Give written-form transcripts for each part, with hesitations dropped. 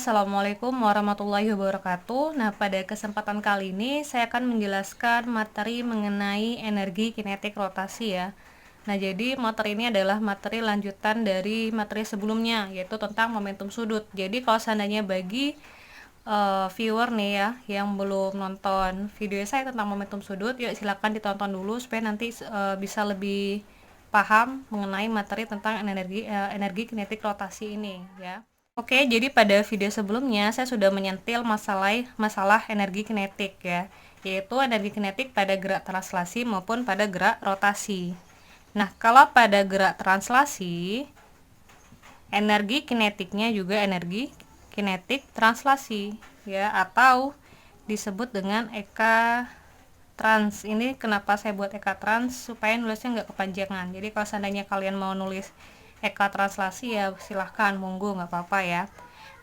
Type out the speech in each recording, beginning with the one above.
Assalamualaikum warahmatullahi wabarakatuh. Nah, pada kesempatan kali ini saya akan menjelaskan materi mengenai energi kinetik rotasi ya. Nah, jadi materi ini adalah materi lanjutan dari materi sebelumnya, yaitu tentang momentum sudut. Jadi kalau seandainya bagi viewer nih ya yang belum nonton video saya tentang momentum sudut, yuk silakan ditonton dulu supaya nanti bisa lebih paham mengenai materi tentang energi kinetik rotasi ini ya. Oke, jadi pada video sebelumnya saya sudah menyentil masalah energi kinetik ya, yaitu energi kinetik pada gerak translasi maupun pada gerak rotasi. Nah, kalau pada gerak translasi, energi kinetiknya juga energi kinetik translasi ya, atau disebut dengan Eka trans. Ini kenapa saya buat Eka trans, supaya nulisnya nggak kepanjangan. Jadi kalau seandainya kalian mau nulis Eka translasi ya silahkan, monggo, nggak apa-apa ya.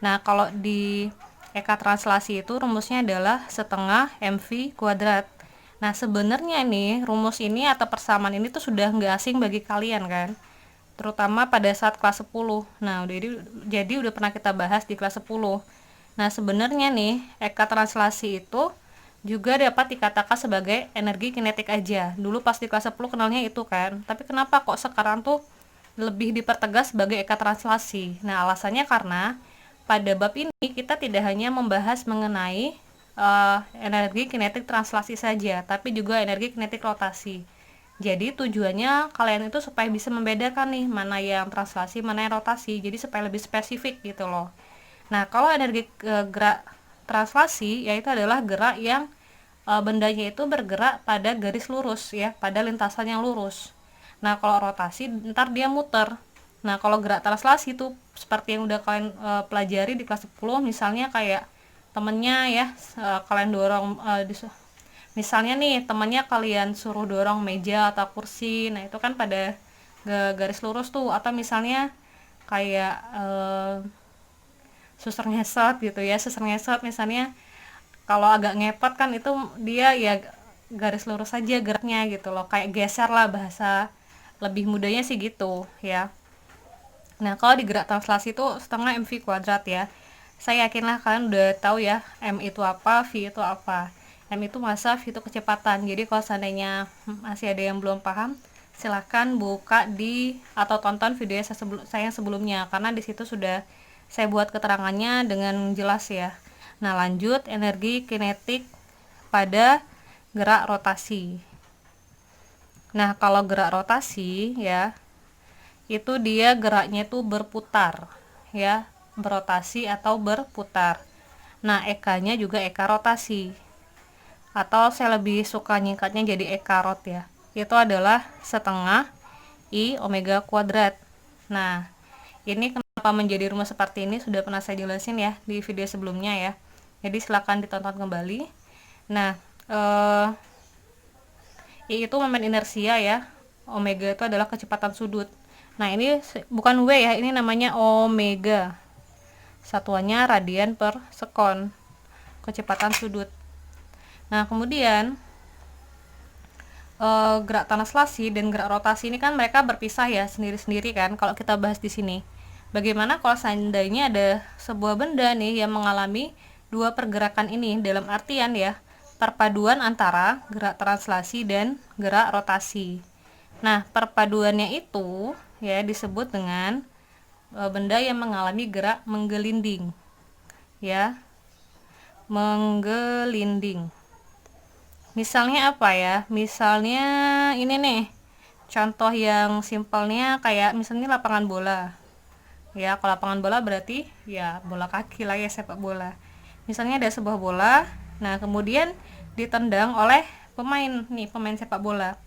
Nah, kalau di Eka translasi itu rumusnya adalah setengah mv kuadrat. Nah, sebenarnya nih rumus ini atau persamaan ini tuh sudah nggak asing bagi kalian kan, terutama pada saat kelas 10. Nah, jadi udah pernah kita bahas di kelas 10. Nah, sebenarnya nih Eka translasi itu juga dapat dikatakan sebagai energi kinetik aja. Dulu pas di kelas 10 kenalnya itu kan. Tapi kenapa kok sekarang tuh lebih dipertegas sebagai Eka translasi? Nah, alasannya karena pada bab ini kita tidak hanya membahas mengenai energi kinetik translasi saja, tapi juga energi kinetik rotasi. Jadi tujuannya kalian itu supaya bisa membedakan nih mana yang translasi, mana yang rotasi. Jadi supaya lebih spesifik gitu loh. Nah, kalau energi gerak translasi yaitu adalah gerak yang bendanya itu bergerak pada garis lurus ya, pada lintasan yang lurus. Nah, kalau rotasi ntar dia muter. Nah, kalau gerak translasi itu seperti yang udah kalian pelajari di kelas 10, misalnya kayak temennya ya, kalian dorong misalnya nih temannya kalian suruh dorong meja atau kursi, nah itu kan pada garis lurus tuh. Atau misalnya kayak suster ngesot gitu ya, suster ngesot misalnya kalau agak ngepot kan itu dia ya garis lurus saja geraknya gitu loh, kayak geser lah, bahasa lebih mudahnya sih gitu ya. Nah, kalau di gerak translasi itu setengah mv kuadrat ya. Saya yakinlah kalian udah tahu ya, m itu apa, v itu apa. M itu massa, v itu kecepatan. Jadi kalau seandainya masih ada yang belum paham, silahkan buka di atau tonton video saya yang sebelumnya, karena di situ sudah saya buat keterangannya dengan jelas ya. Nah, lanjut energi kinetik pada gerak rotasi. Nah, kalau gerak rotasi ya, itu dia geraknya itu berputar ya, berotasi atau berputar. Nah, ekanya juga eka rotasi, atau saya lebih suka nyingkatnya jadi eka rot ya, itu adalah setengah I omega kuadrat. Nah, ini kenapa menjadi rumus seperti ini sudah pernah saya jelasin ya di video sebelumnya ya, jadi silakan ditonton kembali. Nah, I itu momen inersia ya, omega itu adalah kecepatan sudut. Nah, ini bukan W ya, ini namanya omega. Satuannya radian per sekon, kecepatan sudut. Nah, kemudian gerak translasi dan gerak rotasi ini kan mereka berpisah ya, sendiri-sendiri kan kalau kita bahas di sini. Bagaimana kalau seandainya ada sebuah benda nih yang mengalami dua pergerakan ini, dalam artian ya, perpaduan antara gerak translasi dan gerak rotasi. Nah, perpaduannya itu ya disebut dengan benda yang mengalami gerak menggelinding ya, menggelinding. Misalnya apa ya, misalnya ini nih contoh yang simpelnya, kayak misalnya lapangan bola ya. Kalau lapangan bola berarti ya bola kaki lah ya, sepak bola. Misalnya ada sebuah bola, nah kemudian ditendang oleh pemain sepak bola.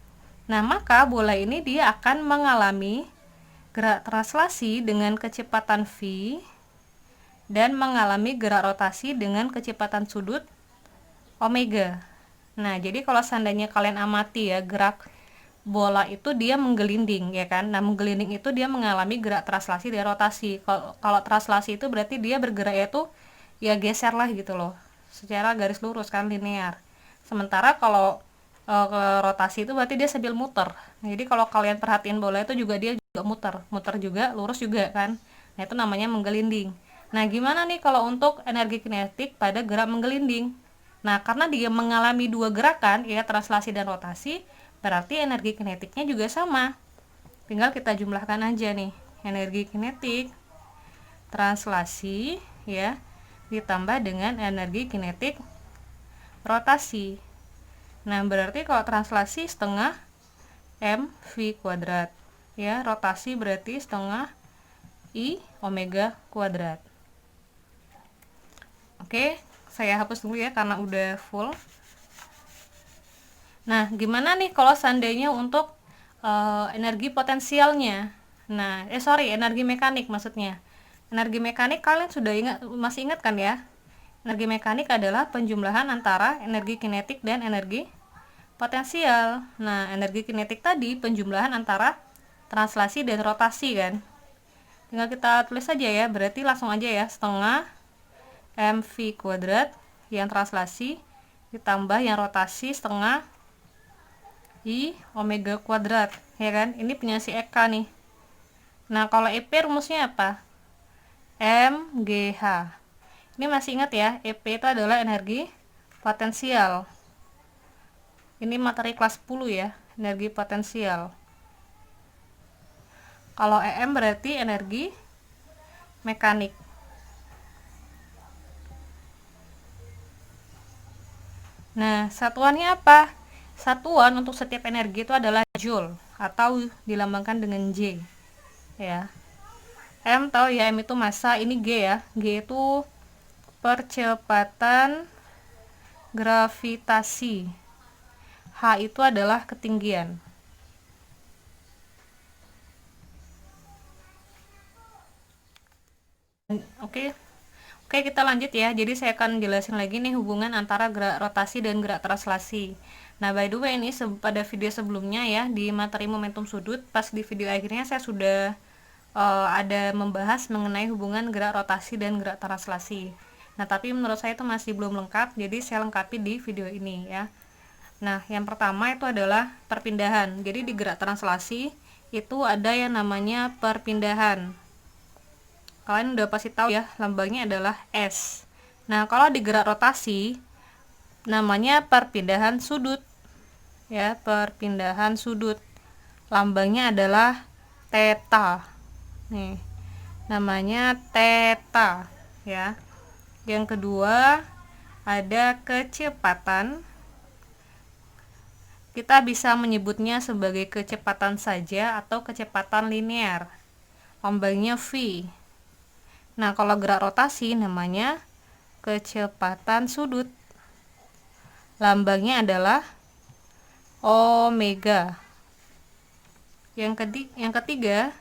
Nah, maka bola ini dia akan mengalami gerak translasi dengan kecepatan v dan mengalami gerak rotasi dengan kecepatan sudut omega. Nah, jadi kalau seandainya kalian amati ya, gerak bola itu dia menggelinding ya kan. Nah, menggelinding itu dia mengalami gerak translasi dan rotasi. Kalau translasi itu berarti dia bergerak itu ya geser lah gitu loh, secara garis lurus kan, linear. Sementara kalau rotasi itu berarti dia sambil muter. Nah, jadi kalau kalian perhatiin bola itu juga dia juga muter juga lurus juga kan. Nah, itu namanya menggelinding. Nah, gimana nih kalau untuk energi kinetik pada gerak menggelinding? Nah, karena dia mengalami dua gerakan, ya translasi dan rotasi, berarti energi kinetiknya juga sama. Tinggal kita jumlahkan aja nih, energi kinetik translasi ya ditambah dengan energi kinetik rotasi. Nah, berarti kalau translasi setengah mv kuadrat ya, rotasi berarti setengah i omega kuadrat. Oke, saya hapus dulu ya karena udah full. Nah, gimana nih kalau seandainya untuk energi potensialnya? Nah, energi mekanik maksudnya. Energi mekanik kalian sudah masih ingat kan ya? Energi mekanik adalah penjumlahan antara energi kinetik dan energi potensial. Nah, energi kinetik tadi penjumlahan antara translasi dan rotasi kan. Tinggal kita tulis saja ya, berarti langsung aja ya, setengah mv kuadrat yang translasi ditambah yang rotasi setengah i omega kuadrat, ya kan? Ini punya si Eka nih. Nah, kalau EP rumusnya apa? MGH. Ini masih ingat ya, EP itu adalah energi potensial. Ini materi kelas 10 ya, energi potensial. Kalau EM berarti energi mekanik. Nah, satuannya apa? Satuan untuk setiap energi itu adalah joule atau dilambangkan dengan J. Ya. M tahu ya, M itu massa, ini G ya. G itu percepatan gravitasi. H itu adalah ketinggian. Oke. Oke, kita lanjut ya. Jadi saya akan jelasin lagi nih hubungan antara gerak rotasi dan gerak translasi. Nah, by the way ini pada video sebelumnya ya, di materi momentum sudut, pas di video akhirnya saya sudah ada membahas mengenai hubungan gerak rotasi dan gerak translasi. Nah, tapi menurut saya itu masih belum lengkap, jadi saya lengkapi di video ini ya. Nah, yang pertama itu adalah perpindahan. Jadi di gerak translasi itu ada yang namanya perpindahan. Kalian udah pasti tahu ya, lambangnya adalah S. Nah, kalau di gerak rotasi namanya perpindahan sudut. Ya, perpindahan sudut. Lambangnya adalah theta. Nih, namanya theta ya. Yang kedua ada kecepatan. Kita bisa menyebutnya sebagai kecepatan saja atau kecepatan linear. Lambangnya V. Nah, kalau gerak rotasi namanya kecepatan sudut. Lambangnya adalah omega. Yang ketiga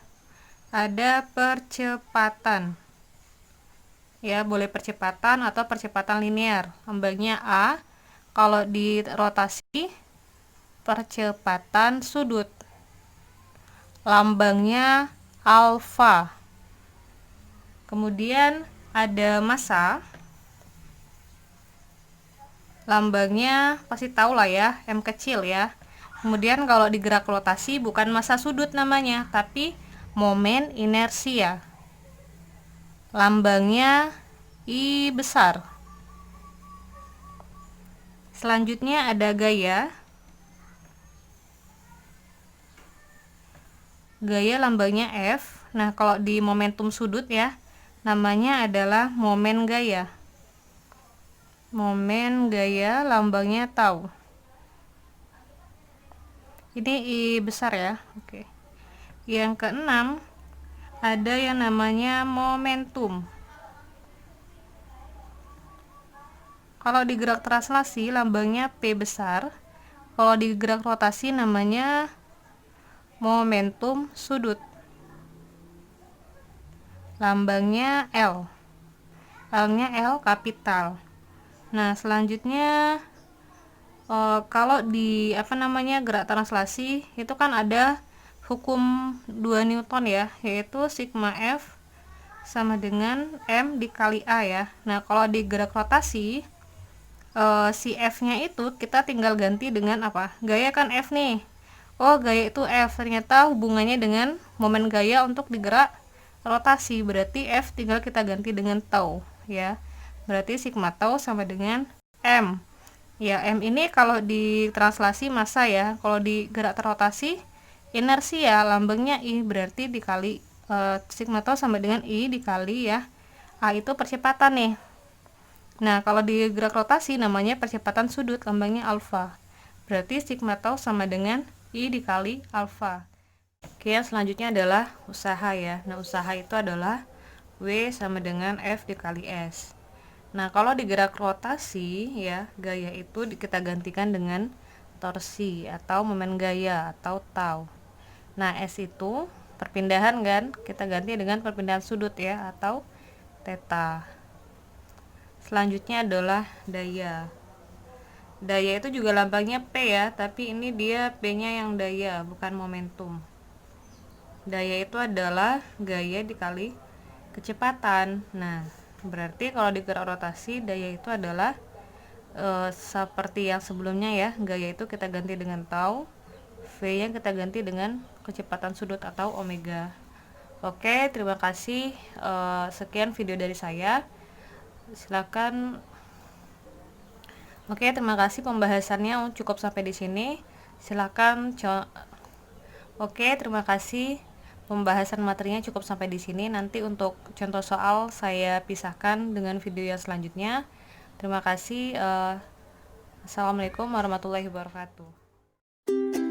ada percepatan. Ya, boleh percepatan atau percepatan linear. Lambangnya A. Kalau di rotasi percepatan sudut. Lambangnya alfa. Kemudian ada massa. Lambangnya pasti tahu lah ya, M kecil ya. Kemudian kalau di gerak rotasi bukan massa sudut namanya, tapi momen inersia. Lambangnya I besar. Selanjutnya ada gaya. Gaya lambangnya F. Nah, kalau di momentum sudut ya, namanya adalah momen gaya. Momen gaya lambangnya tau. Ini I besar ya. Oke. Yang keenam ada yang namanya momentum. Kalau di gerak translasi lambangnya P besar. Kalau di gerak rotasi namanya momentum sudut. Lambangnya L. L-nya L kapital. Nah, selanjutnya kalau di gerak translasi itu kan ada hukum 2 Newton ya, yaitu sigma F sama dengan M dikali A ya. Nah, kalau di gerak rotasi si F-nya itu kita tinggal ganti dengan apa? Gaya kan F nih. Oh, gaya itu F. Ternyata hubungannya dengan momen gaya untuk di gerak rotasi, berarti F tinggal kita ganti dengan tau ya. Berarti sigma tau sama dengan M. Ya, M ini kalau di translasi massa ya. Kalau di gerak terotasi inersia, lambangnya I, berarti dikali sigma tau sama dengan I dikali ya. A itu percepatan nih. Nah, kalau di gerak rotasi namanya percepatan sudut, lambangnya alfa. Berarti sigma tau sama dengan I dikali alfa. Oke, yang selanjutnya adalah usaha ya. Nah, usaha itu adalah W sama dengan F dikali S. Nah, kalau di gerak rotasi ya, gaya itu kita gantikan dengan torsi atau momen gaya atau tau. Nah, S itu perpindahan kan, kita ganti dengan perpindahan sudut ya atau theta. Selanjutnya adalah daya. Daya itu juga lambangnya P ya, tapi ini dia P-nya yang daya, bukan momentum. Daya itu adalah gaya dikali kecepatan. Nah, berarti kalau di gerak rotasi daya itu adalah seperti yang sebelumnya ya, gaya itu kita ganti dengan tau, V yang kita ganti dengan kecepatan sudut atau omega. Oke, terima kasih. Sekian video dari saya. Silakan. Oke, terima kasih, pembahasannya cukup sampai di sini. Silakan. Oke, terima kasih. Pembahasan materinya cukup sampai di sini. Nanti untuk contoh soal saya pisahkan dengan video yang selanjutnya. Terima kasih. Assalamualaikum warahmatullahi wabarakatuh.